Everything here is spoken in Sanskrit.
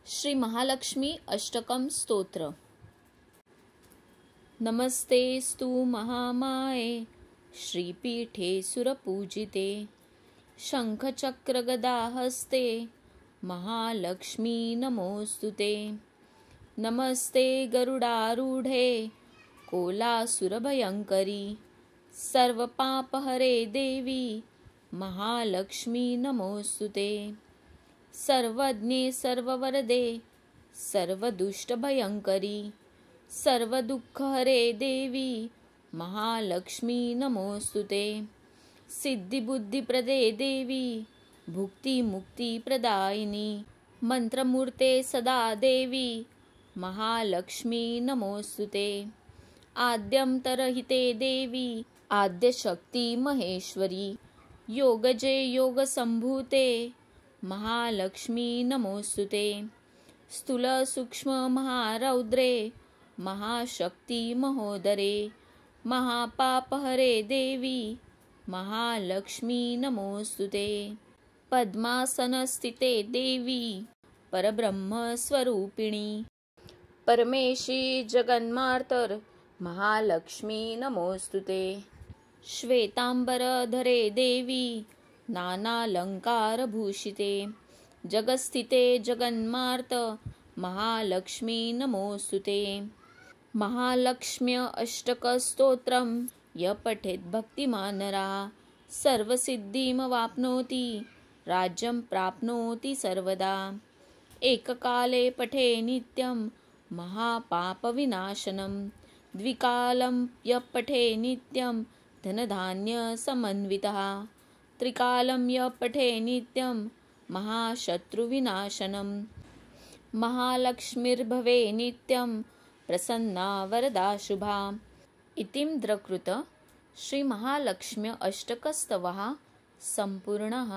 श्री महालक्ष्मी अष्टकं स्तोत्र। नमस्तेस्तु महामाये श्रीपीठे सुरपूजिते शंखचक्रगदाहस्ते महालक्ष्मी नमोस्तुते। नमस्ते गरुडारूढे कोलासुरभयंकरी सर्वपापहरे देवी महालक्ष्मी नमोस्तुते। सर्वज्ञे सर्ववरदे सर्वदुष्टभयंकरी सर्वदुःखहरे देवी महालक्ष्मी नमोस्तुते। सिद्धिबुद्धिप्रदे देवी भुक्तिमुक्तिप्रदायिनी मंत्रमूर्ते सदा देवी महालक्ष्मी नमोस्तुते। आद्यंतरहिते देवी आद्यशक्ति महेश्वरी योगजे योगसंभूते महालक्ष्मी नमोस्तुते। स्थूल सूक्ष्म महारौद्रे महाशक्ति महोदरे महापापहरे देवी महालक्ष्मी नमोस्तुते। पद्मासनस्थिते देवी परब्रह्मस्वरूपिणी परमेशी जगन्मातर महालक्ष्मी नमोस्तुते। श्वेतांबरधरे देवी नानालंकारभूषिते जगस्थिते जगन्मार्त महालक्ष्मी नमोस्तुते। महालक्ष्म्य अष्टकस्तोत्रं य पठेत् भक्तिमान् नरः सर्वसिद्धिमवाप्नोति राज्यं प्राप्नोति सर्वदा। एककाले पठे नित्यं महापापविनाशनं द्विकालं य पठे नित्यं धनधान्यसमन्वितः त्रिकालं य पठे नित्यं महाशत्रुविनाशनं। महालक्ष्मीर्भवे नित्यं प्रसन्ना वरदा शुभा। इतीन्द्रकृत श्री महालक्ष्म्य अष्टकस्तवः सम्पूर्णः।